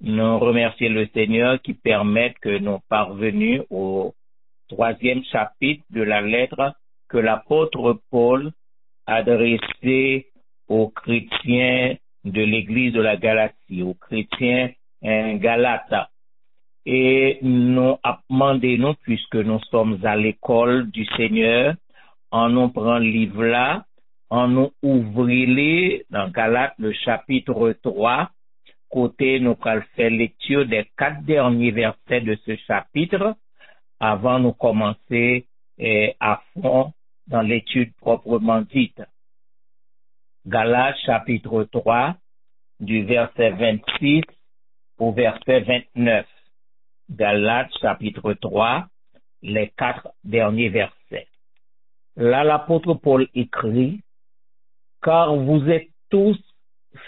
Nous remercions le Seigneur qui permet que nous parvenus au 3e chapitre de la lettre que l'apôtre Paul adressait aux chrétiens de l'église de la Galatie, aux chrétiens Galates. Et nous demandons, puisque nous sommes à l'école du Seigneur, on nous prend le livre là, on nous ouvre dans Galates le chapitre 3, côté nous allons faire lecture des 4 derniers versets de ce chapitre avant de commencer à fond dans l'étude proprement dite. Galates chapitre 3 du verset 26 au verset 29. Galates chapitre 3, les 4 derniers versets. Là, l'apôtre Paul écrit, « Car vous êtes tous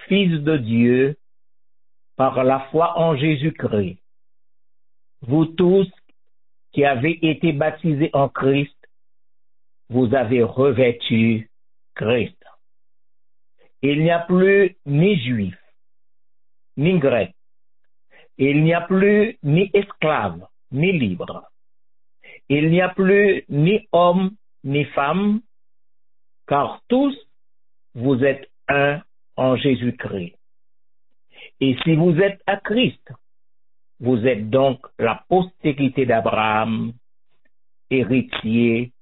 fils de Dieu par la foi en Jésus-Christ. Vous tous qui avez été baptisés en Christ, vous avez revêtu Christ. Il n'y a plus ni juif, ni grec. Il n'y a plus ni esclave, ni libre. Il n'y a plus ni homme, ni femme, car tous vous êtes un en Jésus-Christ. Et si vous êtes à Christ, vous êtes donc la postérité d'Abraham, héritier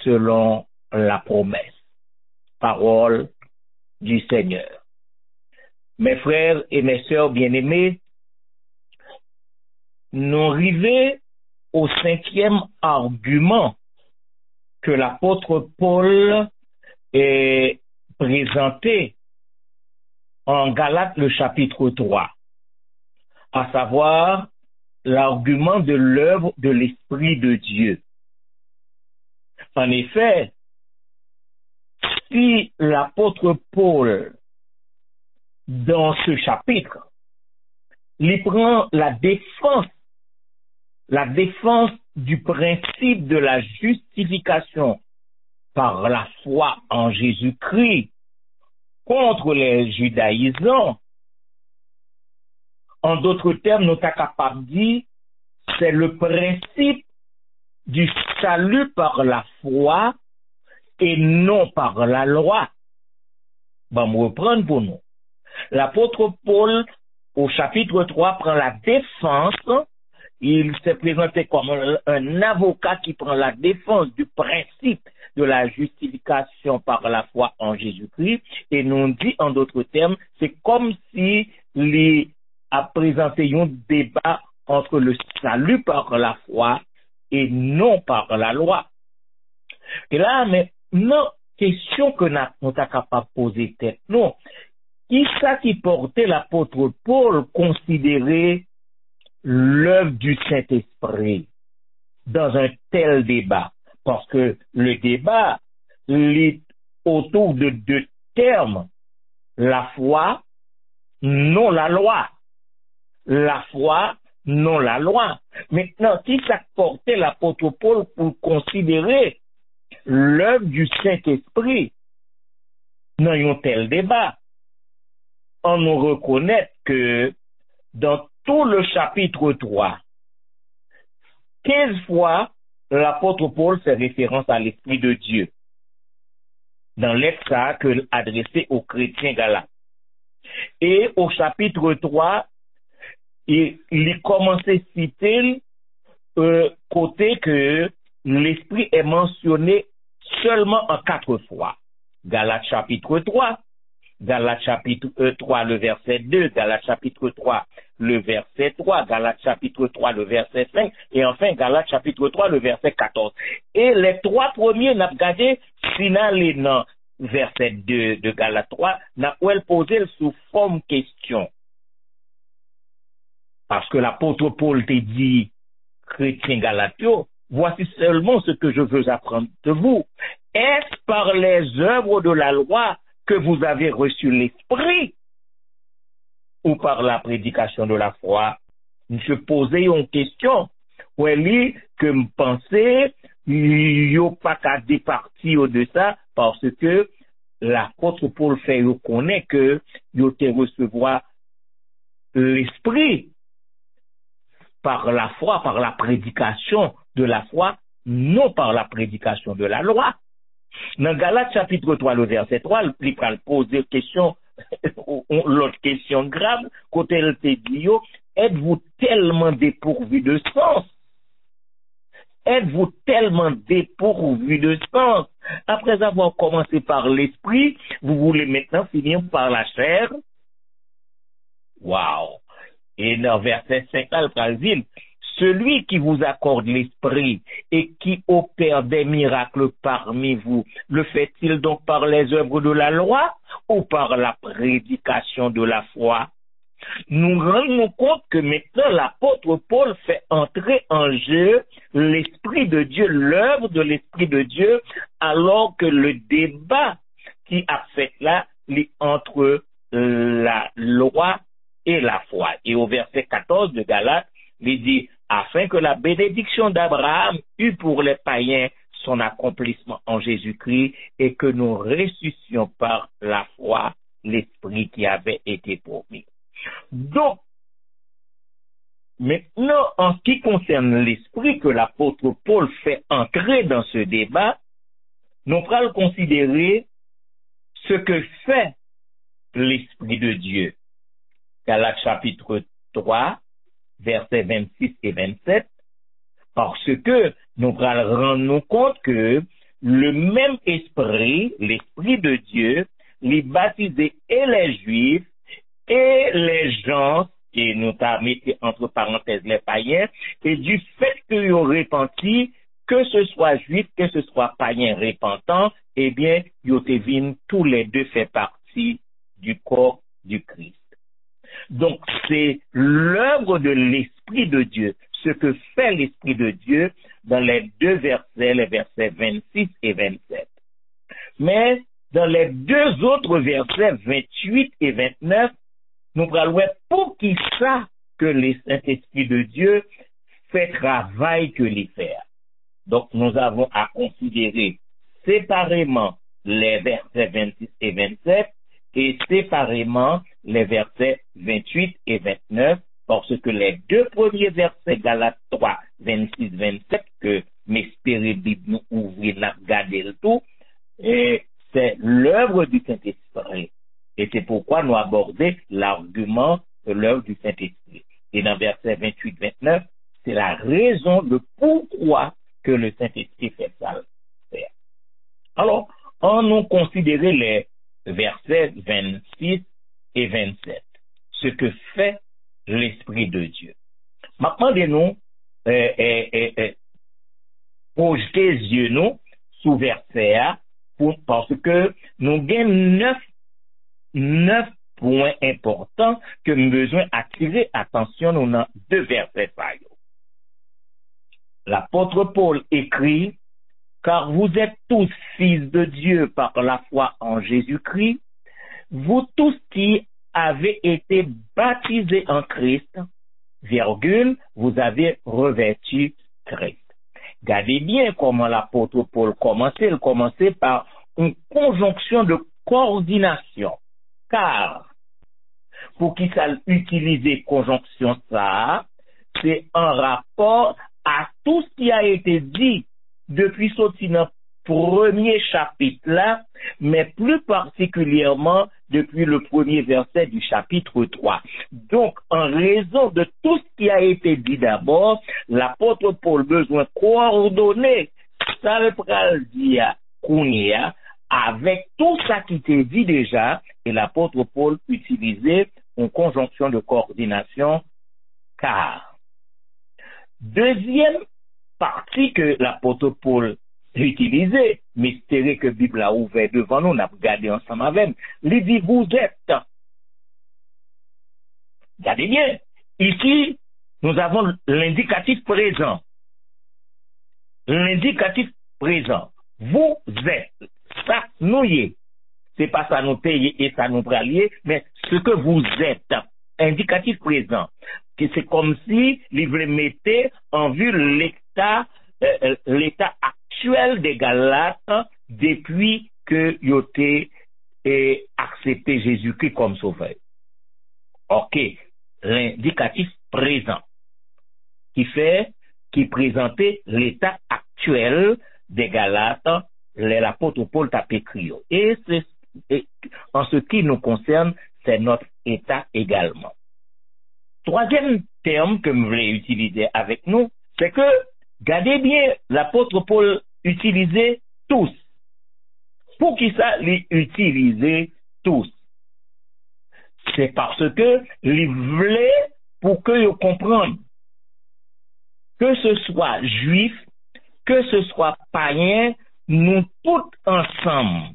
selon la promesse. Parole du Seigneur. Mes frères et mes sœurs bien-aimés, nous arrivons au 5e argument que l'apôtre Paul est présenté en Galates le chapitre 3, à savoir l'argument de l'œuvre de l'Esprit de Dieu. En effet, si l'apôtre Paul, dans ce chapitre, il prend la défense du principe de la justification par la foi en Jésus-Christ contre les judaïsants, en d'autres termes, nous sommes capables de dire, c'est le principe du salut par la foi et non par la loi. Bon, me reprendre pour nous. L'apôtre Paul, au chapitre 3, prend la défense. Il s'est présenté comme un avocat qui prend la défense du principe de la justification par la foi en Jésus-Christ. Et nous dit, en d'autres termes, c'est comme si il a présenté un débat entre le salut par la foi et non par la loi. Et là, mais non, question que nous sommes capables de poser tête, non. Qui ça qui portait l'apôtre Paul considérer l'œuvre du Saint-Esprit dans un tel débat? Parce que le débat est autour de 2 termes. La foi, non la loi. La foi, non la loi. Maintenant, qui ça portait l'apôtre Paul pour considérer l'œuvre du Saint-Esprit dans un tel débat? On nous reconnaît que dans tout le chapitre 3, 15 fois, l'apôtre Paul fait référence à l'Esprit de Dieu dans l'extrait que adressé aux chrétiens galates. Et au chapitre 3, il commence à citer côté que l'Esprit est mentionné seulement en 4 fois. Galates chapitre 3, Galates chapitre 3, le verset 2, Galates chapitre 3, le verset 3, Galates chapitre 3, le verset 5, et enfin Galates chapitre 3, le verset 14. Et les 3 premiers, n'a regardé, final dans verset 2 de Galates 3, n'a posé sous forme question. Parce que l'apôtre Paul te dit, chrétien galatio, voici seulement ce que je veux apprendre de vous. Est-ce par les œuvres de la loi que vous avez reçu l'Esprit ou par la prédication de la foi? Je posais une question. Où elle dit que me pensais, il n'y a pas qu'à départir de ça parce que l'apôtre Paul fait reconnaître que il te recevoir l'esprit par la foi, par la prédication de la foi, non par la prédication de la loi. Dans Galates chapitre 3, le verset 3, il va poser question, l'autre question grave, côté elle te dit, êtes-vous tellement dépourvu de sens? Êtes-vous tellement dépourvu de sens? Après avoir commencé par l'esprit, vous voulez maintenant finir par la chair? Waouh! Et dans verset 5, il dit, celui qui vous accorde l'esprit et qui opère des miracles parmi vous, le fait-il donc par les œuvres de la loi ou par la prédication de la foi? Nous rendons compte que maintenant l'apôtre Paul fait entrer en jeu l'Esprit de Dieu, l'œuvre de l'Esprit de Dieu, alors que le débat qui a fait là est entre la loi et la foi. Et au verset 14 de Galates, il dit, afin que la bénédiction d'Abraham eût pour les païens son accomplissement en Jésus-Christ et que nous ressuscitions par la foi l'Esprit qui avait été promis. Donc, maintenant, en ce qui concerne l'Esprit que l'apôtre Paul fait entrer dans ce débat, nous allons considérer ce que fait l'Esprit de Dieu. Galates chapitre 3, versets 26 et 27, parce que nous allons rendre compte que le même esprit, l'Esprit de Dieu, les baptisés et les Juifs et les gens, et nous avons mis entre parenthèses les païens, et du fait qu'ils ont repenti, que ce soit juif, que ce soit païen repentant, eh bien, ils ont tous les deux fait partie du corps du Christ. Donc, c'est l'œuvre de l'Esprit de Dieu, ce que fait l'Esprit de Dieu dans les deux versets, les versets 26 et 27. Mais dans les deux autres versets, 28 et 29, nous parlons pour qui ça que le Saint-Esprit de Dieu fait travail que les faire. Donc, nous avons à considérer séparément les versets 26 et 27 et séparément les versets 28 et 29, parce que les deux premiers versets, Galates 3, 26, 27, que m'espérez Bible nous ouvrir, n'a regardé le tout, et c'est l'œuvre du Saint-Esprit. Et c'est pourquoi nous abordons l'argument de l'œuvre du Saint-Esprit. Et dans versets 28, 29, c'est la raison de pourquoi que le Saint-Esprit fait ça. Alors, on nous considérer les versets 26 et 27, ce que fait l'Esprit de Dieu. Maintenant, nous projeter les yeux nous sous verset A, parce que nous gagnons 9 points importants que nous avons besoin d'attirer attention dans deux versets. L'apôtre Paul écrit, car vous êtes tous fils de Dieu par la foi en Jésus-Christ, vous tous qui avez été baptisés en Christ, virgule, vous avez revêtu Christ. Regardez bien comment l'apôtre Paul commençait. Il commençait par une conjonction de coordination. Car, pour qui ça utiliser conjonction ça, c'est un rapport à tout ce qui a été dit depuis sorti dans premier chapitre là, mais plus particulièrement depuis le premier verset du chapitre 3. Donc, en raison de tout ce qui a été dit d'abord, l'apôtre Paul besoin coordonner ça le pral dia kounia avec tout ça qui était dit déjà, et l'apôtre Paul utilisait une conjonction de coordination car. Deuxième partie que l'apôtre Paul utilisé, mystérieux que la Bible a ouvert devant nous, on a regardé ensemble avec. Il dit, vous êtes. Regardez bien. Ici, nous avons l'indicatif présent. L'indicatif présent. Vous êtes. Ça, nous y est. C'est pas ça nous payer et ça nous bralier, mais ce que vous êtes. Indicatif présent. C'est comme si il voulait mettre en vue l'état actuel des Galates depuis que ils ont accepté Jésus-Christ comme sauveur. Ok. l'indicatif présent, qui présentait l'état actuel des Galates, l'apôtre Paul t'a écrit. Et en ce qui nous concerne, c'est notre état également. Troisième terme que je voulais utiliser avec nous, c'est que, regardez bien, l'apôtre Paul utilisait tous. Pour qui ça, l'utiliser tous? C'est parce que il voulait pour que vous compreniez que ce soit juif, que ce soit païen, nous tous ensemble.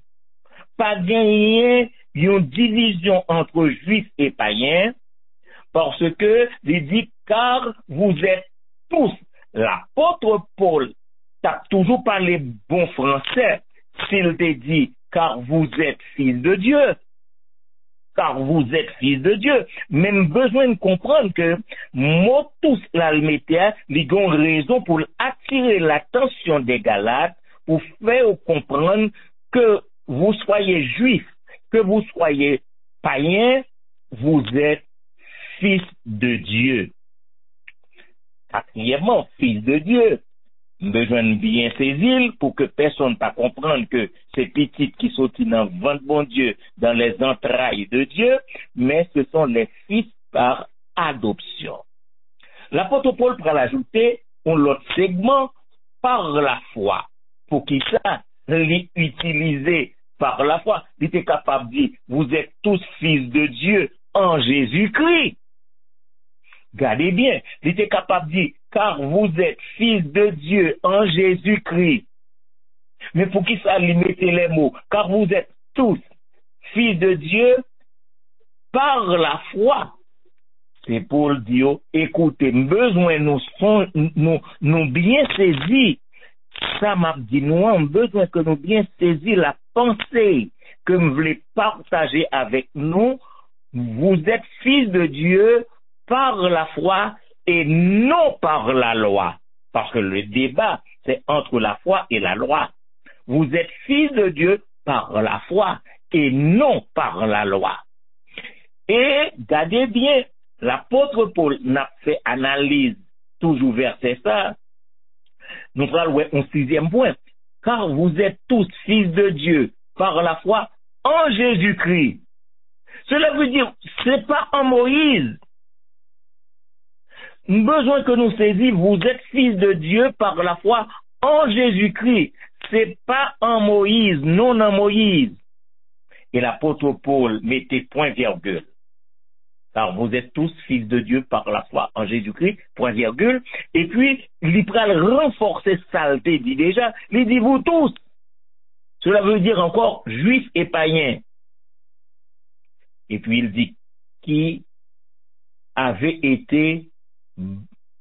Pas gagner une division entre juifs et païens, parce que il dit car vous êtes tous. L'apôtre Paul t'a toujours parlé bon français s'il te dit car vous êtes fils de Dieu. Car vous êtes fils de Dieu. Même besoin de comprendre que moi tous l'almétia, ils ont raison pour attirer l'attention des Galates, pour faire comprendre que vous soyez juifs, que vous soyez païens, vous êtes fils de Dieu. Quatrièmement, fils de Dieu. Besoin de bien saisir pour que personne ne pas comprendre que c'est petit qui sont dans le ventre bon Dieu, dans les entrailles de Dieu, mais ce sont les fils par adoption. L'apôtre Paul pourra l'ajouter un autre segment par la foi. Pour qui ça, l'utiliser par la foi. Il était capable de dire, vous êtes tous fils de Dieu en Jésus-Christ. Gardez bien, il était capable de dire, car vous êtes fils de Dieu en Jésus-Christ. Mais pour qui ça lui mettez les mots? Car vous êtes tous fils de Dieu par la foi. C'est pour le dire, écoutez, besoin nous bien saisir. Ça m'a dit, nous avons besoin que nous bien saisir la pensée que vous voulez partager avec nous. Vous êtes fils de Dieu par la foi et non par la loi. Parce que le débat, c'est entre la foi et la loi. Vous êtes fils de Dieu par la foi et non par la loi. Et regardez bien, l'apôtre Paul n'a fait analyse toujours verset ça. Nous allons voir un sixième point. Car vous êtes tous fils de Dieu par la foi en Jésus-Christ. Cela veut dire, c'est pas en Moïse. Besoin que nous saisissions, vous êtes fils de Dieu par la foi en Jésus-Christ. C'est pas en Moïse, non en Moïse. Et l'apôtre Paul mettait point virgule. Car vous êtes tous fils de Dieu par la foi en Jésus-Christ, point virgule. Et puis, il pral renforcer saleté, dit déjà, il dit vous tous. Cela veut dire encore juifs et païens. Et puis il dit qui avait été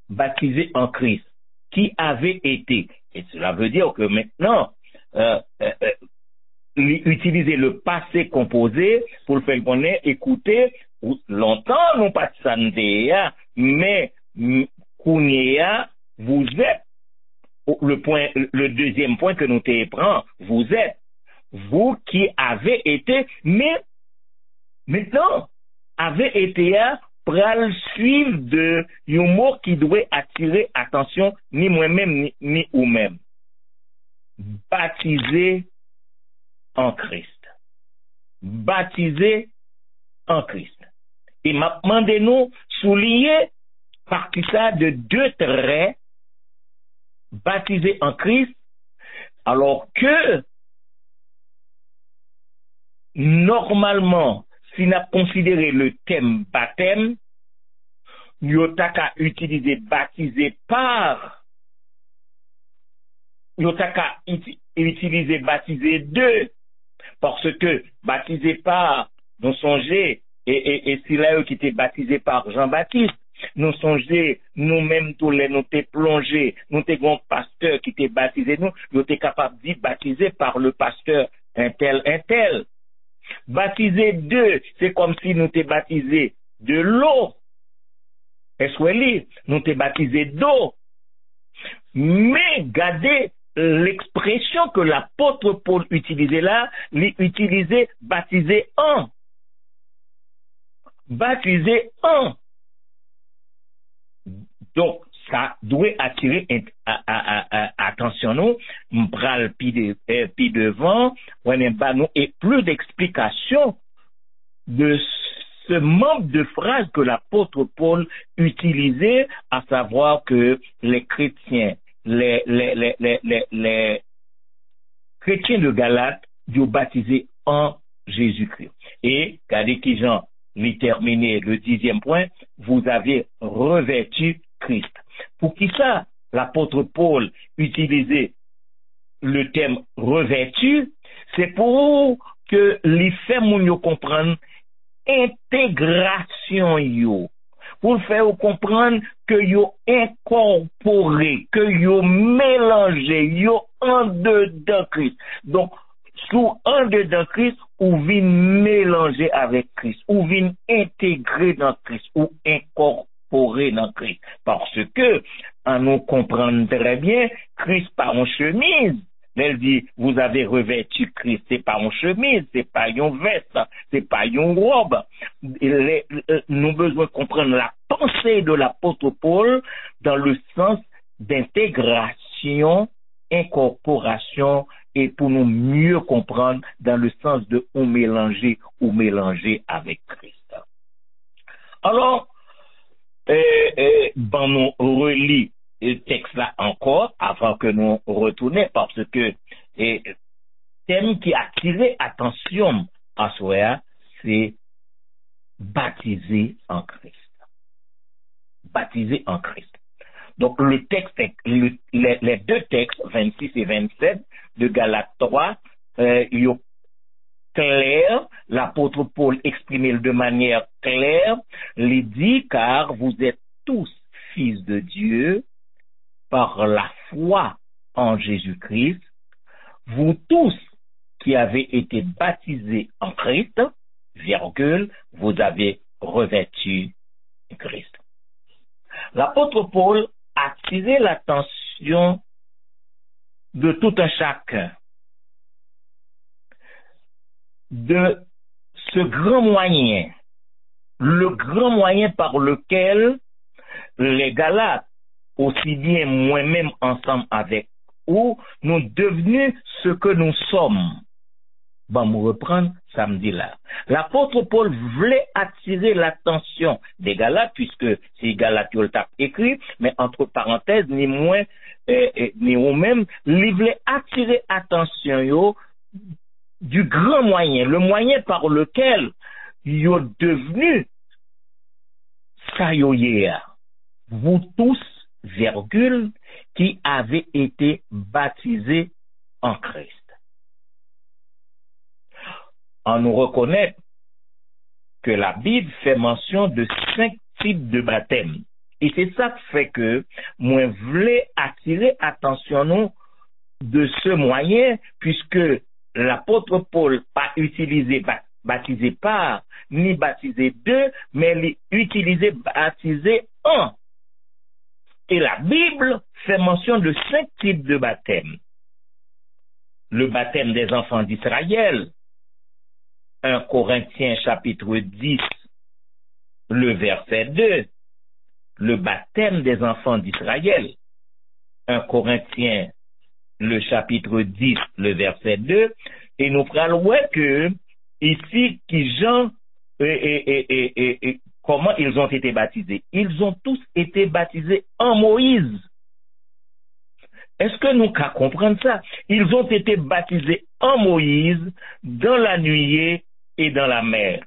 baptisé en Christ. Qui avait été. Et cela veut dire que maintenant, utiliser le passé composé pour le faire connaître, écouter, longtemps nous pas de mais Kounia, vous êtes le deuxième point que nous te prend, vous êtes vous qui avez été, mais maintenant avez été pral suivre de un mot qui doit attirer attention ni moi-même ni vous-même. Baptisé en Christ. Baptisé en Christ. Et m'a demandé nous souligner partie ça de deux traits, baptisé en Christ, alors que normalement, si on a considéré le thème baptême, nous avons utilisé baptisé par, nous avons utilisé baptisé de, parce que baptisé par, nous songez, et c'est là qui était baptisé par Jean-Baptiste, nous songez, nous-mêmes tous les nous t'es plongés, nous t'es grand pasteur qui t'est baptisé, nous t'es capable de dire baptisé par le pasteur un tel. Baptisé de, c'est comme si nous t'es baptisé de l'eau. Est-ce nous t'es baptisé d'eau. Mais gardez l'expression que l'apôtre Paul utilisait là, il utilisait baptisé en. Baptisé en. Donc, ça doit attirer attention nous, m'pral pi devant, et plus d'explications de ce manque de phrases que l'apôtre Paul utilisait, à savoir que les chrétiens, les chrétiens de Galate, ils ont baptisé en Jésus-Christ. Et, regardez qui Jean lui terminé le 10e point, vous avez revêtu Christ. Pour qui ça, l'apôtre Paul utilisait le terme revêtu, c'est pour que les faits moun comprennent intégration yo. Pour faire comprendre que yo incorporé, que yo mélangé, yo en dedans Christ. Donc, sous en dedans Christ, ou vin mélanger avec Christ, ou vin intégrer dans Christ, ou incorporer dans Christ. Parce que, en nous comprenant très bien, Christ par en chemise. Elle dit, vous avez revêtu Christ, c'est pas une chemise, c'est pas une veste, c'est pas une robe. Nous besoin de comprendre la pensée de l'apôtre Paul dans le sens d'intégration, incorporation, et pour nous mieux comprendre dans le sens de ou mélanger avec Christ. Alors, nous relit le texte là encore avant que nous retournions parce que thème qui a attiré attention à soi, c'est baptisé en Christ. Baptisé en Christ. Donc le texte, les deux textes, 26 et 27 de Galates 3, ils sont clairs. L'apôtre Paul exprimait de manière claire, il dit car vous êtes tous fils de Dieu par la foi en Jésus-Christ, vous tous qui avez été baptisés en Christ, virgule, vous avez revêtu Christ. L'apôtre Paul a attiré l'attention de tout un chacun de ce grand moyen, le grand moyen par lequel les Galates, aussi bien moi-même ensemble avec vous, nous devenus ce que nous sommes. Bon, me reprendre samedi là. L'apôtre Paul voulait attirer l'attention des Galates, puisque c'est Galates qui l'a écrit, mais entre parenthèses, ni moins, ni vous-même, il voulait attirer l'attention du grand moyen, le moyen par lequel ils sont devenus ça yo hier. Vous tous, virgule, qui avez été baptisés en Christ. On nous reconnaît que la Bible fait mention de 5 types de baptême. Et c'est ça qui fait que moi voulais attirer attention nous de ce moyen, puisque l'apôtre Paul pas utilisé baptisé par, ni baptisé de, mais il utilisé baptisé en. Et la Bible fait mention de 5 types de baptême. Le baptême des enfants d'Israël, 1 Corinthiens chapitre 10, le verset 2, le baptême des enfants d'Israël, 1 Corinthiens, le chapitre 10, le verset 2, et nous prenons que ici, qui Jean, comment ils ont été baptisés? Ils ont tous été baptisés en Moïse. Est-ce que nous pouvons comprendre ça? Ils ont été baptisés en Moïse, dans la nuée et dans la mer.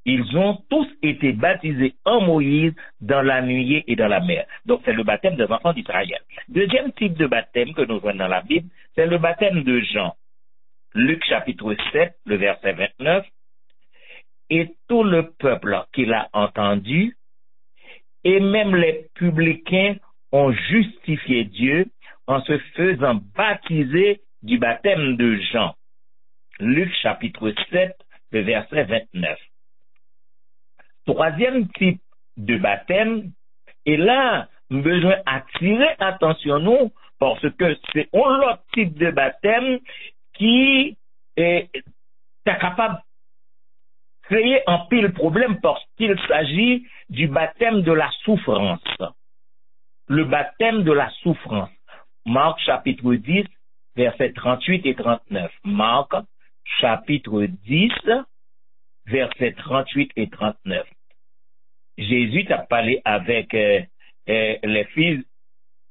Ils ont tous été baptisés en Moïse, dans la nuée et dans la mer. Donc c'est le baptême des enfants d'Israël. Deuxième type de baptême que nous voyons dans la Bible, c'est le baptême de Jean. Luc chapitre 7, le verset 29. Et tout le peuple qui l'a entendu, et même les publicains ont justifié Dieu en se faisant baptiser du baptême de Jean. Luc chapitre 7, le verset 29. Troisième type de baptême, et là, nous avons besoin d'attirer attention nous, parce que c'est un autre type de baptême qui est capable de créer un pile problème parce qu'il s'agit du baptême de la souffrance. Le baptême de la souffrance. Marc chapitre 10, versets 38 et 39. Marc chapitre 10, versets 38 et 39. Jésus t'a parlé avec les fils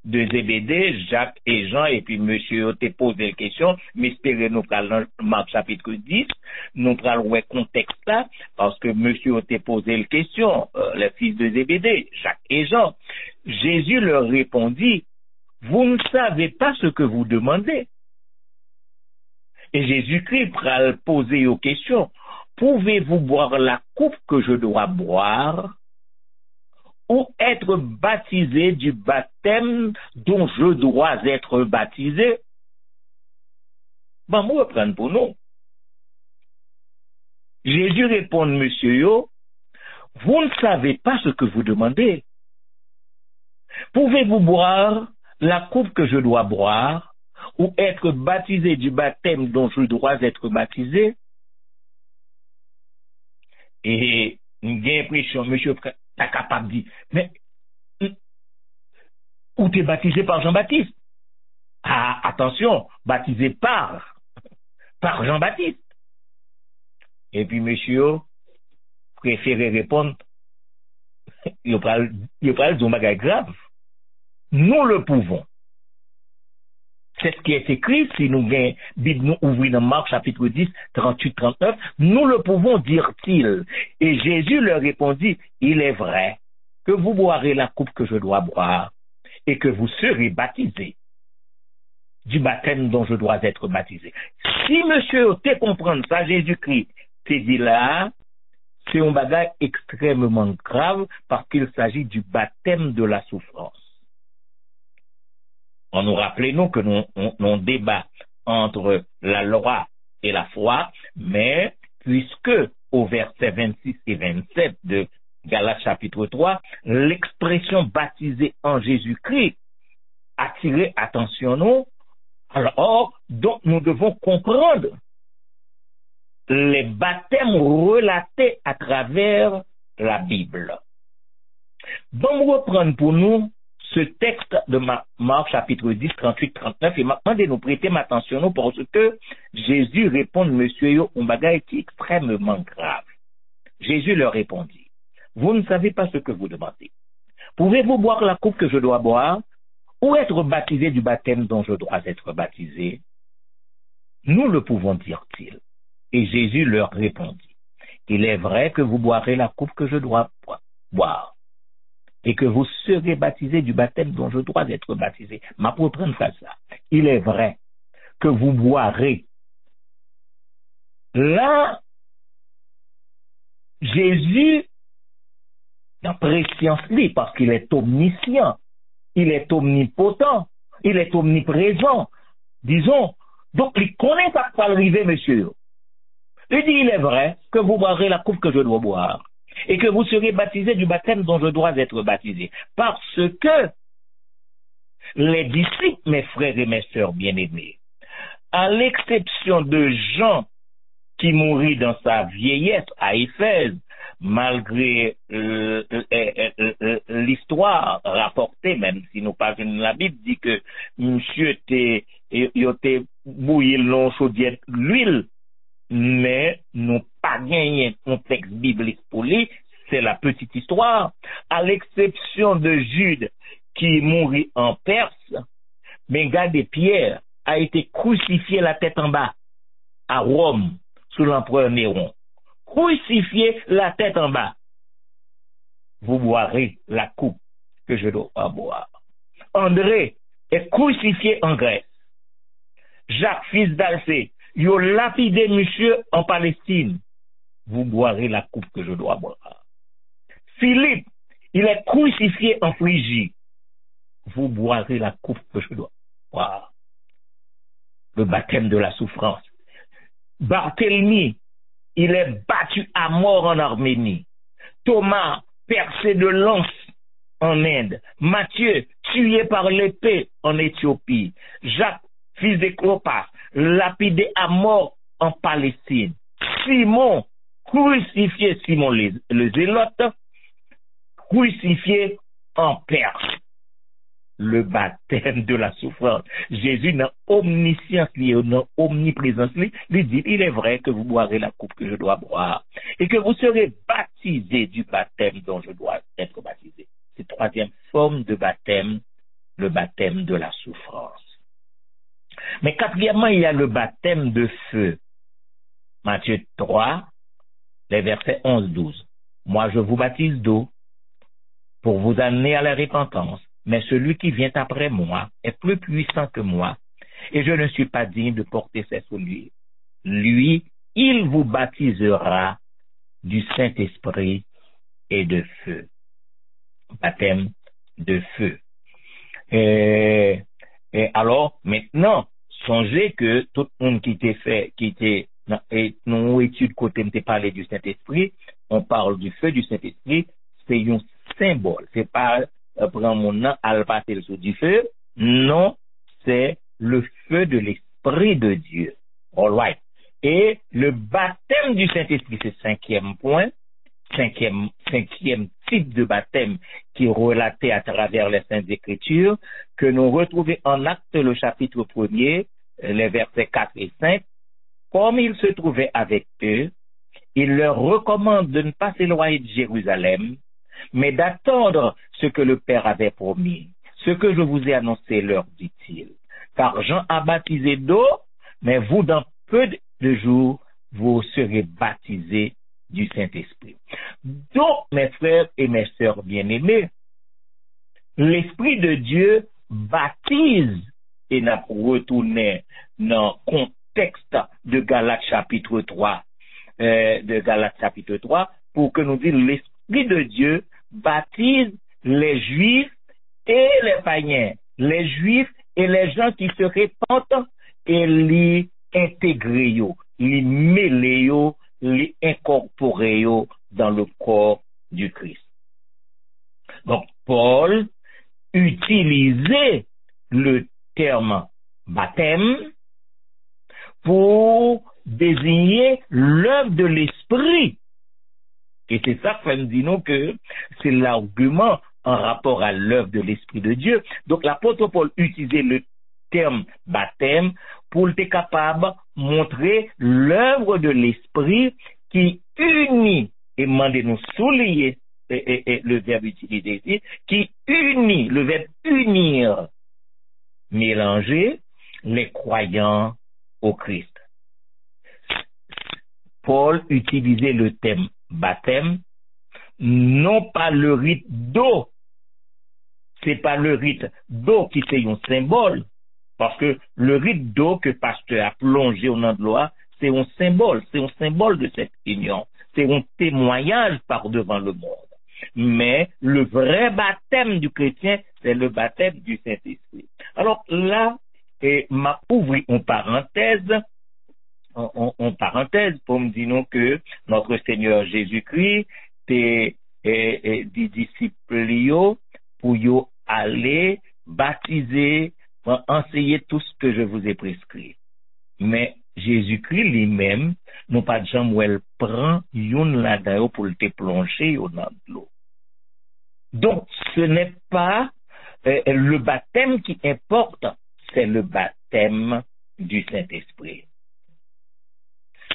de Zébédée, Jacques et Jean, et puis monsieur t'a posé la question, mais espérez nous prenons Marc chapitre 10, nous prenons le contexte là, parce que monsieur t'a posé la question, les fils de Zébédée, Jacques et Jean. Jésus leur répondit, vous ne savez pas ce que vous demandez. Et Jésus-Christ pral poser aux questions, pouvez-vous boire la coupe que je dois boire? Ou être baptisé du baptême dont je dois être baptisé? Ben, moi, reprendre pour nous. Jésus répond, monsieur yo, vous ne savez pas ce que vous demandez. Pouvez-vous boire la coupe que je dois boire, ou être baptisé du baptême dont je dois être baptisé? Et j'ai l'impression, monsieur, t'as capable de dire, mais ou t'es baptisé par Jean-Baptiste? Ah, attention, baptisé par Jean-Baptiste. Et puis, monsieur, préférez répondre, il parle d'un bagage grave. Nous le pouvons. C'est ce qui est écrit, si nous gagnons, Bible nous ouvrir dans Marc chapitre 10, 38, 39, nous le pouvons, dire-t-il. Et Jésus leur répondit, il est vrai que vous boirez la coupe que je dois boire et que vous serez baptisés du baptême dont je dois être baptisé. Si monsieur te comprendre ça, Jésus-Christ te dit là, c'est un bagage extrêmement grave parce qu'il s'agit du baptême de la souffrance. On nous rappelait nous que nous débat entre la loi et la foi, mais puisque au verset 26 et 27 de Galates chapitre 3, l'expression baptisé en Jésus-Christ attirait attention nous, alors donc nous devons comprendre les baptêmes relatés à travers la Bible. Donc reprendre pour nous ce texte de Marc chapitre 10, 38, 39, et maintenant de nous prêter attention parce que Jésus répond, monsieur, un bagage qui est extrêmement grave. Jésus leur répondit, vous ne savez pas ce que vous demandez. Pouvez-vous boire la coupe que je dois boire ou être baptisé du baptême dont je dois être baptisé? Nous le pouvons, dire-t-il. Et Jésus leur répondit, il est vrai que vous boirez la coupe que je dois boire et que vous serez baptisés du baptême dont je dois être baptisé. Ma propre phrase ça. Il est vrai que vous boirez. Là, Jésus, dans préscience lui, parce qu'il est omniscient, il est omnipotent, il est omniprésent, disons. Donc, il connaît ça qui va arriver, monsieur. Il dit, il est vrai que vous boirez la coupe que je dois boire et que vous serez baptisés du baptême dont je dois être baptisé. Parce que les disciples, mes frères et mes sœurs bien-aimés, à l'exception de Jean qui mourit dans sa vieillesse à Éphèse, malgré l'histoire rapportée, même si nous pas venons la Bible, dit que monsieur était bouilli l'eau chaudière l'huile, mais nous pas gagné un texte biblique pour lui, c'est la petite histoire, à l'exception de Jude qui mourit en Perse, mais regardez, Pierre a été crucifié la tête en bas à Rome sous l'empereur Néron. Crucifié la tête en bas. Vous boirez la coupe que je dois boire. André est crucifié en Grèce. Jacques, fils d'Alphée, il a lapidé monsieur en Palestine. Vous boirez la coupe que je dois boire. Philippe, il est crucifié en Phrygie. Vous boirez la coupe que je dois boire. Le baptême de la souffrance. Barthélemy, il est battu à mort en Arménie. Thomas, percé de lance en Inde. Matthieu, tué par l'épée en Éthiopie. Jacques, fils de Clopas, lapidé à mort en Palestine. Simon, crucifié, Simon le zélote, crucifié en Perse. Le baptême de la souffrance. Jésus, dans omniscience, dans omniprésence, lui dit, il est vrai que vous boirez la coupe que je dois boire et que vous serez baptisés du baptême dont je dois être baptisé. C'est la troisième forme de baptême, le baptême de la souffrance. Mais quatrièmement, il y a le baptême de feu. Matthieu 3, les versets 11-12. Moi, je vous baptise d'eau pour vous amener à la repentance. Mais celui qui vient après moi est plus puissant que moi, et je ne suis pas digne de porter ses souliers. Lui, il vous baptisera du Saint-Esprit et de feu. Baptême de feu. Et alors, maintenant, songez que tout le monde qui était dans étude côté m'était parlé du Saint-Esprit, on parle du feu du Saint-Esprit, c'est un symbole, c'est pas prendre mon nom, al passer le sous du feu. Non, c'est le feu de l'Esprit de Dieu. All right. Et le baptême du Saint-Esprit, c'est cinquième point, cinquième type de baptême qui est relaté à travers les Saintes Écritures, que nous retrouvons en Actes le chapitre 1er, les versets 4 et 5. Comme il se trouvait avec eux, il leur recommande de ne pas s'éloigner de Jérusalem, mais d'attendre ce que le Père avait promis. Ce que je vous ai annoncé, leur dit-il. Car Jean a baptisé d'eau, mais vous, dans peu de jours, vous serez baptisés du Saint-Esprit. Donc, mes frères et mes sœurs bien-aimés, l'Esprit de Dieu baptise, et n'a retourné dans le contexte de Galates chapitre 3, pour que nous disions l'Esprit de Dieu baptise les Juifs et les païens, les Juifs et les gens qui se répandent et les intégrer, les mêler, les incorporer dans le corps du Christ. Donc, Paul utilisait le terme baptême pour désigner l'œuvre de l'Esprit. Et c'est ça que nous disons que c'est l'argument en rapport à l'œuvre de l'Esprit de Dieu. Donc l'apôtre Paul utilisait le terme baptême pour être capable de montrer l'œuvre de l'Esprit qui unit, et demandez-nous souligner le verbe utilisé ici, qui unit, le verbe unir, mélanger les croyants au Christ. Paul utilisait le terme baptême, non pas le rite d'eau. C'est pas le rite d'eau qui c'est un symbole, parce que le rite d'eau que pasteur a plongé au nom de loi, c'est un symbole de cette union, c'est un témoignage par devant le monde. Mais le vrai baptême du chrétien, c'est le baptême du Saint-Esprit. Alors là, m'a ouvert une parenthèse, pour me dire que notre Seigneur Jésus-Christ des disciples pour y aller baptiser, enseigner tout ce que je vous ai prescrit. Mais Jésus-Christ lui-même, non pas de gens où elle prend une là-dedans pour le plonger dans de l'eau. Donc, ce n'est pas le baptême qui importe, c'est le baptême du Saint-Esprit.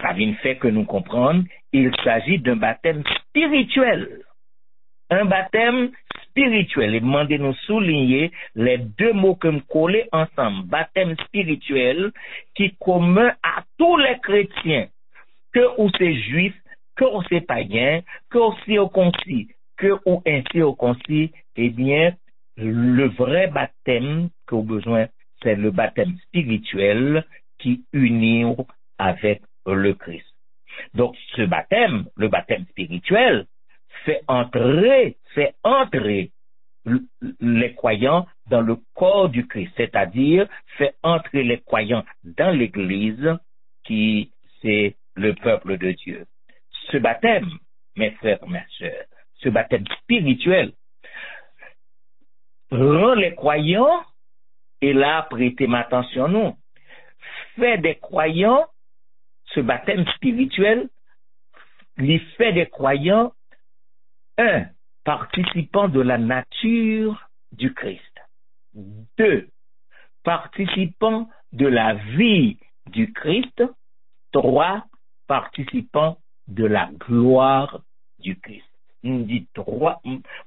Ça vient fait que nous comprendre, il s'agit d'un baptême spirituel. Un baptême spirituel. Et demandez-nous souligner les deux mots que nous collons ensemble. Baptême spirituel qui est commun à tous les chrétiens, que ou c'est juifs, que ou c'est païens, que ou c'est au concis, que ou ainsi au concis. Eh bien, le vrai baptême que vous avez besoin, c'est le baptême spirituel qui unit avec le Christ. Donc, ce baptême, le baptême spirituel, fait entrer les croyants dans le corps du Christ, c'est-à-dire fait entrer les croyants dans l'Église qui c'est le peuple de Dieu. Ce baptême, mes frères, mes sœurs, ce baptême spirituel rend les croyants, et là, prêtez m'attention, nous, fait des croyants, ce baptême spirituel, lui fait des croyants, un, participant de la nature du Christ. 2, participant de la vie du Christ. 3, participant de la gloire du Christ. On dit 3,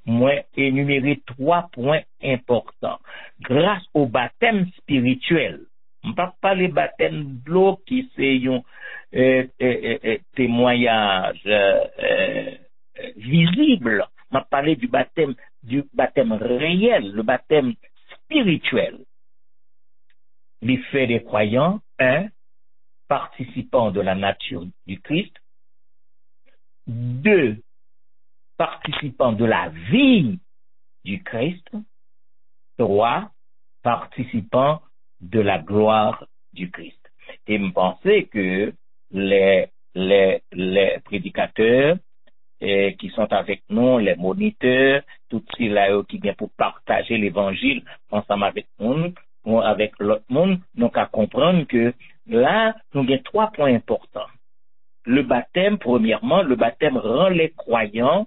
moi, énumérer 3 points importants. Grâce au baptême spirituel, on ne parle pas les baptêmes de l'eau qui c'est un témoignage visible. On va parler du baptême réel, le baptême spirituel. Les faits des croyants, 1, participant de la nature du Christ. 2, participant de la vie du Christ. 3, participant de la gloire du Christ. Et me pensez que les prédicateurs qui sont avec nous, les moniteurs, tout ceux-là qui viennent pour partager l'évangile ensemble avec nous, ou avec l'autre monde, donc à comprendre que là, nous avons 3 points importants. Le baptême, premièrement, le baptême rend les croyants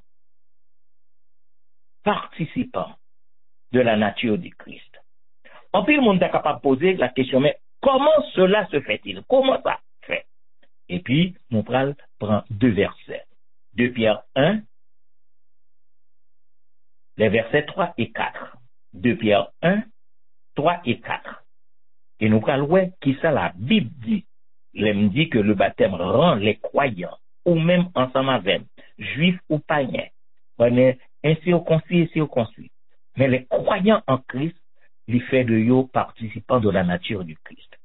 participants de la nature du Christ. En plus, le monde est capable de poser la question, mais comment cela se fait-il? Comment ça fait? Et puis, on prend 2 versets. 2 Pierre 1, les versets 3 et 4. 2 Pierre 1, 3 et 4. Et nous allons qui ça la Bible dit. Elle me dit que le baptême rend les croyants, ou même ensemble avec juifs ou païens, on est incirconcis et circoncis. Mais les croyants en Christ, les fait de eux participants de la nature du Christ.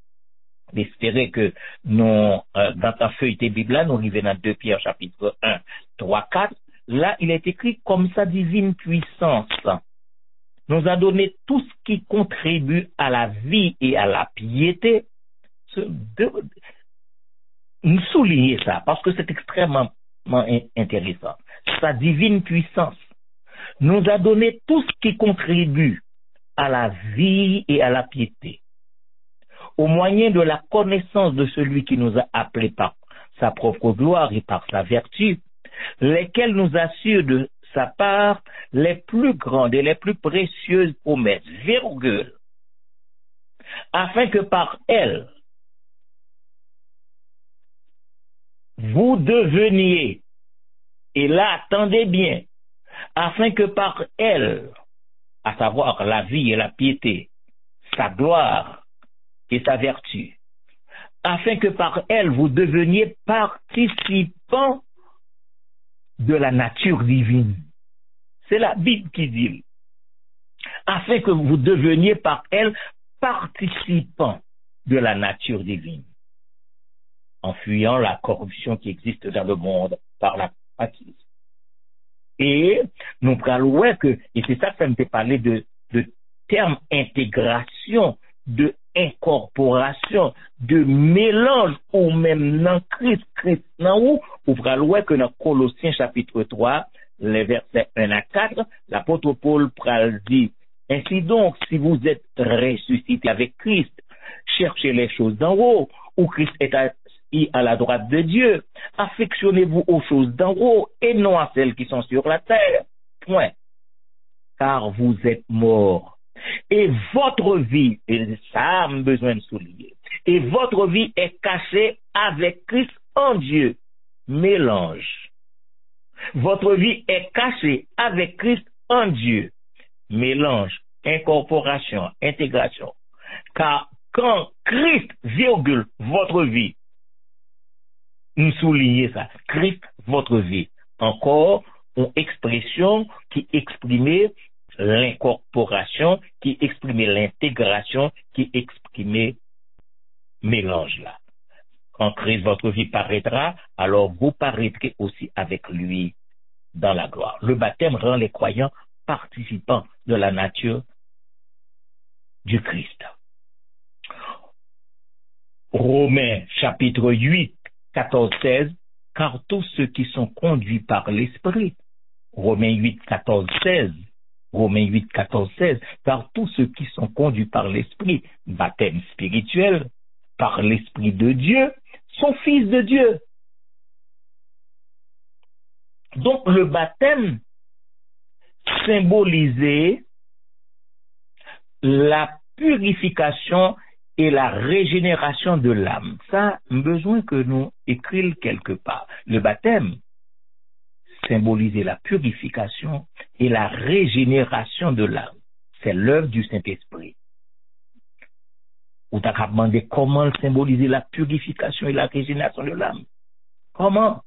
J'espère que nous, dans ta feuilleté Bible, là, nous arrivons dans 2 Pierre chapitre 1, 3, 4. Là, il est écrit comme sa divine puissance nous a donné tout ce qui contribue à la vie et à la piété. Nous souligner ça parce que c'est extrêmement intéressant. Sa divine puissance nous a donné tout ce qui contribue à la vie et à la piété, au moyen de la connaissance de celui qui nous a appelés par sa propre gloire et par sa vertu, lesquels nous assurent de sa part les plus grandes et les plus précieuses promesses, virgule, afin que par elles, vous deveniez, et là, attendez bien, afin que par elles, à savoir la vie et la piété, sa gloire et sa vertu, afin que par elles, vous deveniez participants de la nature divine. C'est la Bible qui dit. Afin que vous deveniez par elle participants de la nature divine, en fuyant la corruption qui existe dans le monde par la pratique. Et nous parlons que, et c'est ça que ça me fait parler de terme intégration, de incorporation, de mélange, ou même dans Christ dans où, ou parlons que dans Colossiens chapitre 3, les versets 1 à 4, l'apôtre Paul dit, ainsi donc, si vous êtes ressuscité avec Christ, cherchez les choses d'en haut, où Christ est assis à la droite de Dieu. Affectionnez-vous aux choses d'en haut et non à celles qui sont sur la terre. Point. Car vous êtes morts. Et votre vie, et ça a besoin de souligner, et votre vie est cachée avec Christ en Dieu. Mélange. Votre vie est cachée avec Christ en Dieu. Mélange, incorporation, intégration. Car quand Christ, virgule, votre vie, nous soulignez ça, Christ, votre vie. Encore une expression qui exprimait l'incorporation, qui exprimait l'intégration, qui exprimait mélange là. Quand Christ, votre vie paraîtra, alors vous paraîtrez aussi avec lui dans la gloire. Le baptême rend les croyants participants de la nature du Christ. Romains chapitre 8, 14, 16, car tous ceux qui sont conduits par l'Esprit, Romains 8, 14, 16, Romains 8, 14, 16, car tous ceux qui sont conduits par l'Esprit, baptême spirituel, par l'Esprit de Dieu, sont fils de Dieu. Donc le baptême symboliser la purification et la régénération de l'âme. Ça, besoin que nous écrivions quelque part. Le baptême symboliser la purification et la régénération de l'âme. C'est l'œuvre du Saint-Esprit. Ou t'as qu'à demander comment symboliser la purification et la régénération de l'âme. Comment?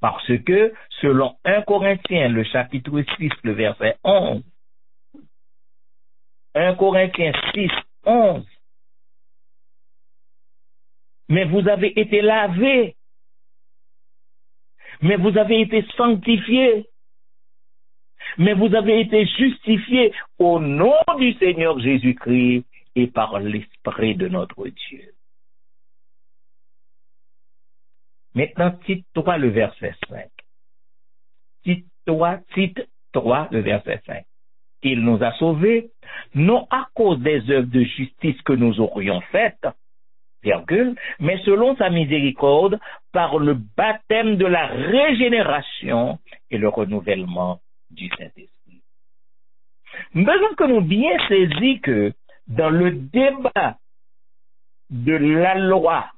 Parce que, selon 1 Corinthiens, le chapitre 6, le verset 11, 1 Corinthiens 6, 11, mais vous avez été lavés, mais vous avez été sanctifiés, mais vous avez été justifiés au nom du Seigneur Jésus-Christ et par l'Esprit de notre Dieu. Maintenant, Tite 3, le verset 5. Tite 3, le verset 5. Il nous a sauvés, non à cause des œuvres de justice que nous aurions faites, virgule, mais selon sa miséricorde, par le baptême de la régénération et le renouvellement du Saint-Esprit. Besoin que nous bien saisissions que dans le débat de la loi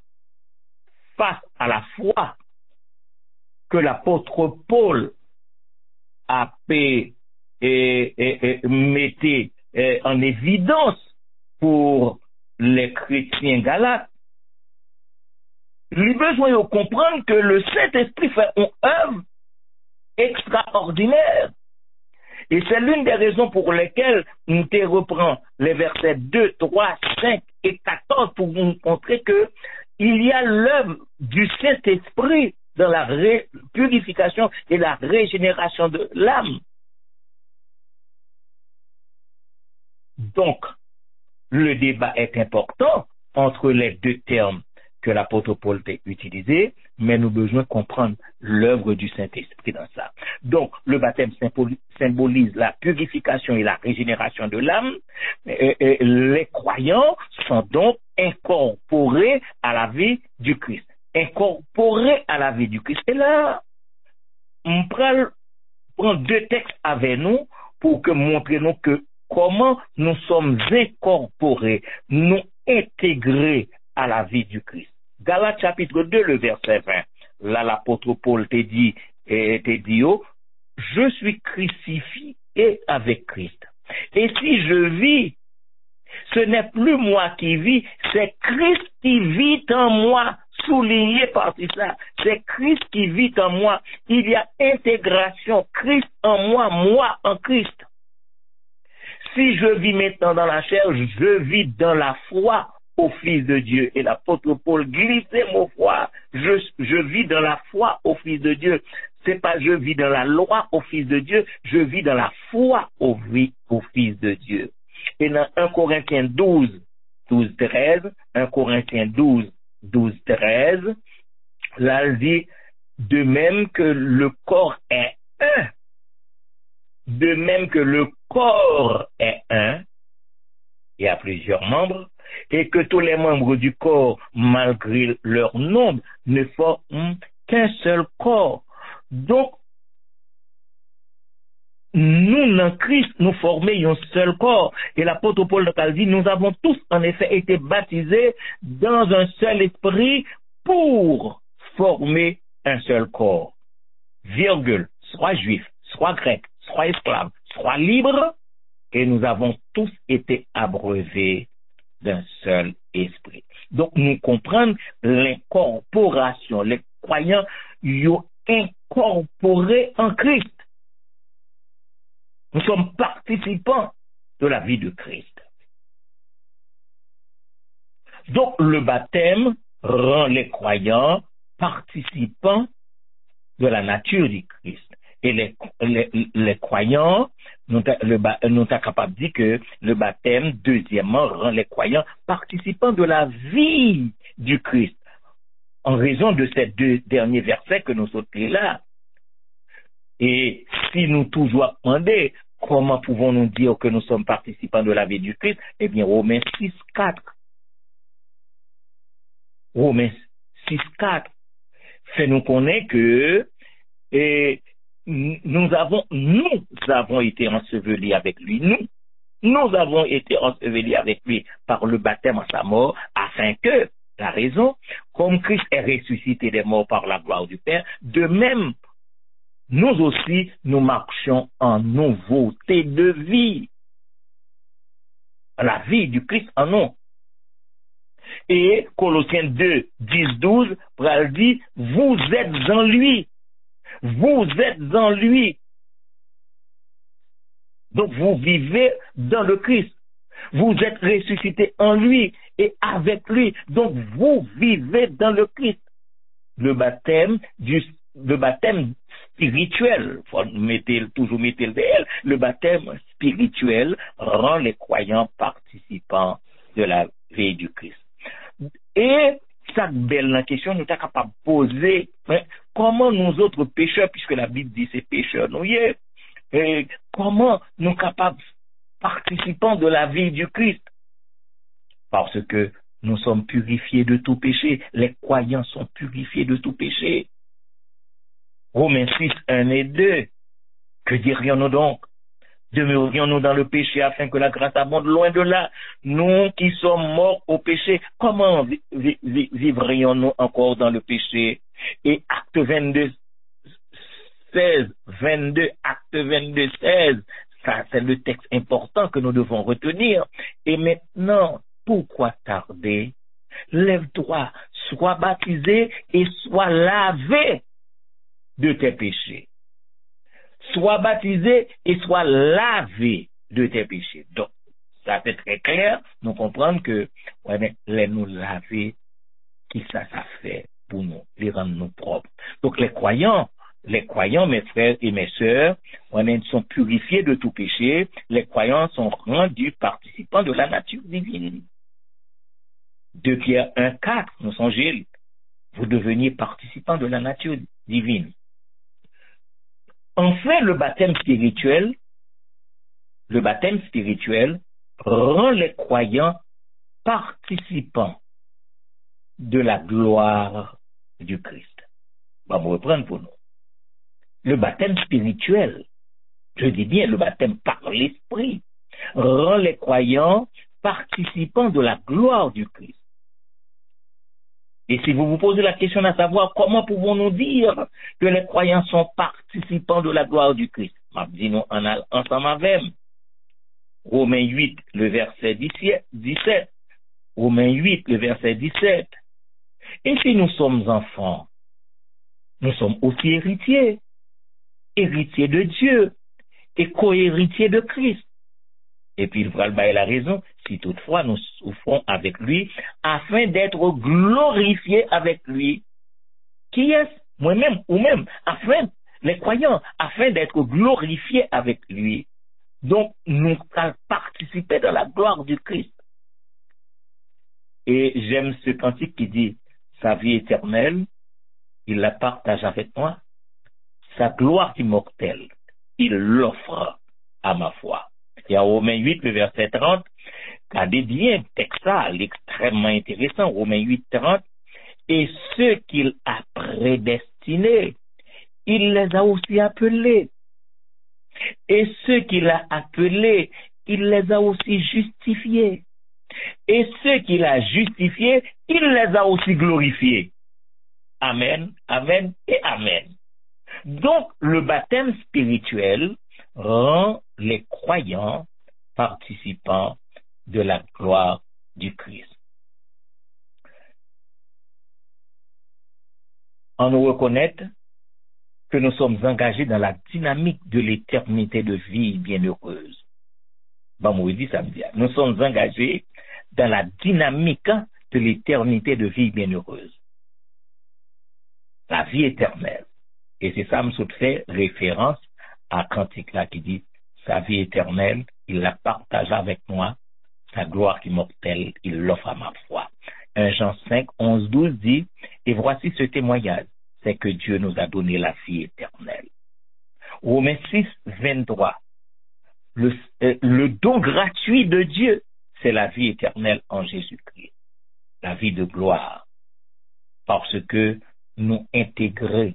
face à la foi que l'apôtre Paul a mettait en évidence pour les chrétiens galates, il est besoin de comprendre que le Saint-Esprit fait une œuvre extraordinaire. Et c'est l'une des raisons pour lesquelles nous te reprend les versets 2, 3, 5 et 14 pour vous montrer que il y a l'œuvre du Saint-Esprit dans la purification et la régénération de l'âme. Donc, le débat est important entre les deux termes que l'apôtre Paul a utilisés, mais nous avons besoin de comprendre l'œuvre du Saint-Esprit dans ça. Donc, le baptême symbolise la purification et la régénération de l'âme. Les croyants sont donc incorporés à la vie du Christ. Incorporés à la vie du Christ. Et là, on prend deux textes avec nous pour que montrer nous que comment nous sommes incorporés, nous intégrés à la vie du Christ. Galates chapitre 2, le verset 20. Là, l'apôtre Paul te dit, je suis crucifié avec Christ. Et si je vis, ce n'est plus moi qui vis, c'est Christ qui vit en moi. Souligné par ça, c'est Christ qui vit en moi. Il y a intégration, Christ en moi, moi en Christ. Si je vis maintenant dans la chair, je vis dans la foi au Fils de Dieu. Et l'apôtre Paul glissait mon foi. Je vis dans la foi au Fils de Dieu. C'est pas je vis dans la loi au Fils de Dieu, je vis dans la foi au Fils de Dieu. Et dans 1 Corinthiens 12, 13, 1 Corinthiens 12, 13, là, il dit, de même que le corps est un, de même que le corps est un, il y a plusieurs membres, et que tous les membres du corps, malgré leur nombre, ne forment qu'un seul corps. Donc, nous, dans Christ, nous formons un seul corps. Et l'apôtre Paul a dit, nous avons tous, en effet, été baptisés dans un seul esprit pour former un seul corps. Virgule, soit juif, soit grec, soit esclave, soit libre, et nous avons tous été abreuvés d'un seul esprit. Donc, nous comprenons l'incorporation. Les croyants, ils ont incorporé en Christ. Nous sommes participants de la vie de Christ. Donc, le baptême rend les croyants participants de la nature du Christ. Et les croyants, nous sommes capables de dire que le baptême, deuxièmement, rend les croyants participants de la vie du Christ. En raison de ces deux derniers versets que nous sommes là. Et si nous toujours demandons comment pouvons-nous dire que nous sommes participants de la vie du Christ, eh bien, Romains 6, 4. Romains 6, 4 fait nous connaître que nous avons été ensevelis avec lui. Nous avons été ensevelis avec lui par le baptême en sa mort, afin que, la raison, comme Christ est ressuscité des morts par la gloire du Père, de même, nous aussi, nous marchions en nouveauté de vie. La vie du Christ en nous. Et Colossiens 2, 10, 12, Paul dit, vous êtes en lui. Vous êtes en lui. Donc vous vivez dans le Christ. Vous êtes ressuscité en lui et avec lui. Donc vous vivez dans le Christ. Le baptême spirituel, faut toujours mettre le DL, le baptême spirituel rend les croyants participants de la vie du Christ. Et cette belle question, nous sommes capables de poser, comment nous autres pécheurs, puisque la Bible dit c'est pécheurs, nous y est, comment nous sommes capables participants de la vie du Christ? Parce que nous sommes purifiés de tout péché. Les croyants sont purifiés de tout péché. Romains 6, 1 et 2. Que dirions-nous donc? Demeurions-nous dans le péché afin que la grâce abonde? Loin de là, nous qui sommes morts au péché, comment vivrions-nous encore dans le péché? Et acte 22, 16, 22, acte 22, 16, ça c'est le texte important que nous devons retenir. Et maintenant, pourquoi tarder? Lève-toi, sois baptisé et sois lavé de tes péchés. Sois baptisé et sois lavé de tes péchés. Donc, ça c'est très clair. Nous comprenons que les nous laver, qui ça fait pour nous, les rendre nous propres. Donc, les croyants, mes frères et mes sœurs, sont purifiés de tout péché. Les croyants sont rendus participants de la nature divine. 2 Pierre 1, 4, nous songez, vous deveniez participants de la nature divine. Enfin, le baptême spirituel rend les croyants participants de la gloire du Christ. On va me reprendre pour nous. Le baptême spirituel, je dis bien le baptême par l'Esprit, rend les croyants participants de la gloire du Christ. Et si vous vous posez la question à savoir comment pouvons-nous dire que les croyants sont participants de la gloire du Christ, dis-nous ensemble avec Romains 8, le verset 17. Romains 8, le verset 17. Et si nous sommes enfants, nous sommes aussi héritiers de Dieu et co-héritiers de Christ. Et puis il va la raison, si toutefois nous souffrons avec lui, afin d'être glorifiés avec lui. Qui est-ce? Moi-même ou même, les croyants, afin d'être glorifiés avec lui. Donc, nous participer dans la gloire du Christ. Et j'aime ce cantique qui dit, sa vie éternelle, il la partage avec moi. Sa gloire immortelle, il l'offre à ma foi. Il y a Romains 8, le verset 30, regardez bien, texte ça, l'extrêmement intéressant, Romains 8, 30, et ceux qu'il a prédestinés, il les a aussi appelés. Et ceux qu'il a appelés, il les a aussi justifiés. Et ceux qu'il a justifiés, il les a aussi glorifiés. Amen, amen et amen. Donc, le baptême spirituel rend les croyants participants de la gloire du Christ. On nous reconnaît que nous sommes engagés dans la dynamique de l'éternité de vie bienheureuse. Samedi. Nous sommes engagés dans la dynamique de l'éternité de vie bienheureuse. La vie éternelle. Et c'est ça, me fait référence à cantique là qui dit, sa vie éternelle, il la partage avec moi, sa gloire immortelle, il l'offre à ma foi. 1 Jean 5, 11, 12 dit, et voici ce témoignage, c'est que Dieu nous a donné la vie éternelle. Romains 6, 23, le don gratuit de Dieu, c'est la vie éternelle en Jésus-Christ, la vie de gloire, parce que nous intégrés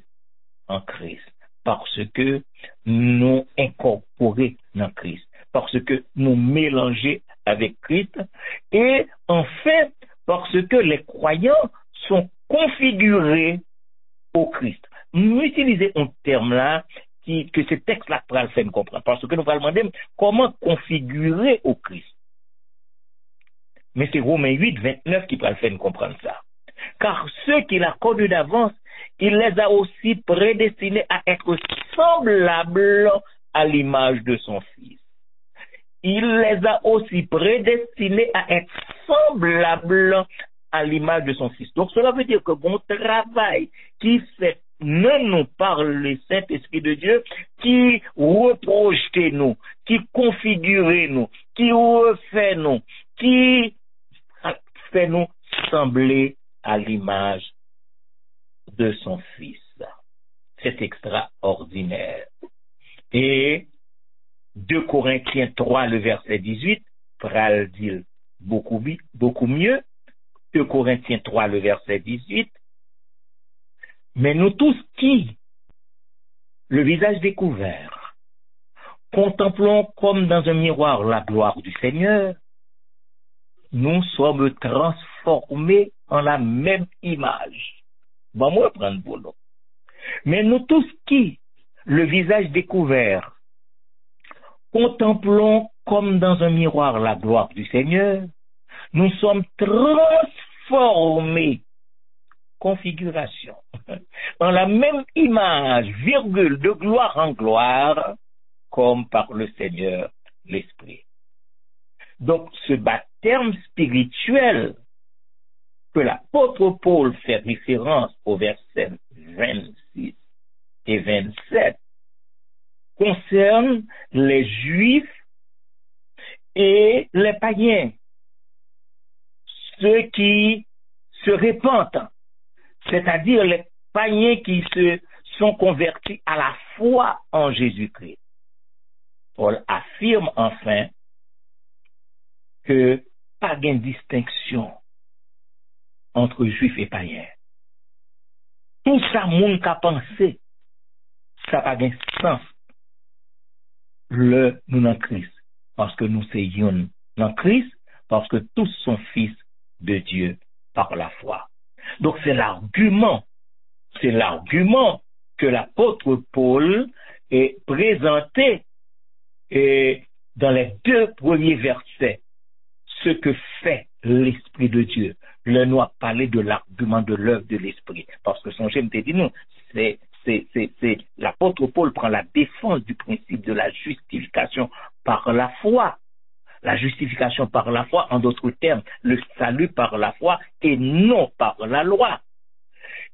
en Christ, parce que nous incorporés dans Christ, parce que nous mélangés avec Christ, et enfin, parce que les croyants sont configurés au Christ. Nous utilisons un terme là que ce texte-là va le faire comprendre, parce que nous allons demander comment configurer au Christ. Mais c'est Romains 8, 29 qui va le faire comprendre ça. Car ceux qu'il a connus d'avance, il les a aussi prédestinés à être semblables à l'image de son Fils. Il les a aussi prédestinés à être semblables à l'image de son Fils. Donc cela veut dire que bon travail qui fait nous par le Saint-Esprit de Dieu, qui reprojette nous, qui configure nous, qui refait nous, qui fait nous sembler à l'image de son Fils. C'est extraordinaire. Et 2 Corinthiens 3, le verset 18, pral dire beaucoup mieux. 2 Corinthiens 3, le verset 18. Mais nous tous qui, le visage découvert, contemplons comme dans un miroir la gloire du Seigneur, nous sommes transformés en la même image. Bon, moi, prendre pour nous. Mais nous tous qui, le visage découvert, contemplons comme dans un miroir la gloire du Seigneur, nous sommes transformés, configuration, en la même image, virgule, de gloire en gloire, comme par le Seigneur l'Esprit. Donc, ce baptême spirituel que l'apôtre Paul fait référence au verset 26 et 27 concerne les Juifs et les païens, ceux qui se répandent, c'est-à-dire les païens qui se sont convertis à la foi en Jésus-Christ. Paul affirme enfin que pas de distinction entre juifs et païens. Tout ça, moun ka pensé, ça n'a pas de sens. Nous dans Christ, parce que nous sommes dans Christ, parce que tous sont fils de Dieu par la foi. Donc c'est l'argument que l'apôtre Paul est présenté dans les 2 premiers versets, ce que fait l'Esprit de Dieu. Le nous a parlé de l'argument de l'œuvre de l'Esprit, parce que son j'aime te dit non, c'est l'apôtre Paul prend la défense du principe de la justification par la foi. La justification par la foi, en d'autres termes, le salut par la foi et non par la loi.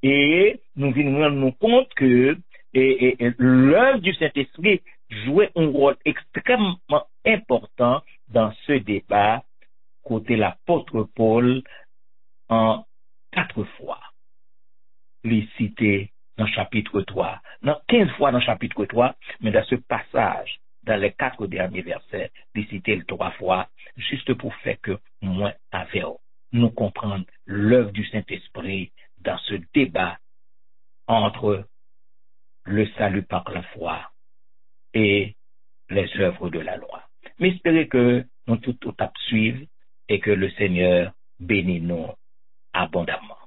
Et nous nous rendons compte que l'œuvre du Saint-Esprit jouait un rôle extrêmement important dans ce débat côté l'apôtre Paul en 4 fois. Les cité dans le chapitre 3, 15 fois dans le chapitre 3, mais dans ce passage, dans les 4 derniers versets, les cité le 3 fois, juste pour faire que moi avec nous comprendre l'œuvre du Saint-Esprit dans ce débat entre le salut par la foi et les œuvres de la loi. Mais espérez que nous tout suivre et que le Seigneur bénisse nous abondamment.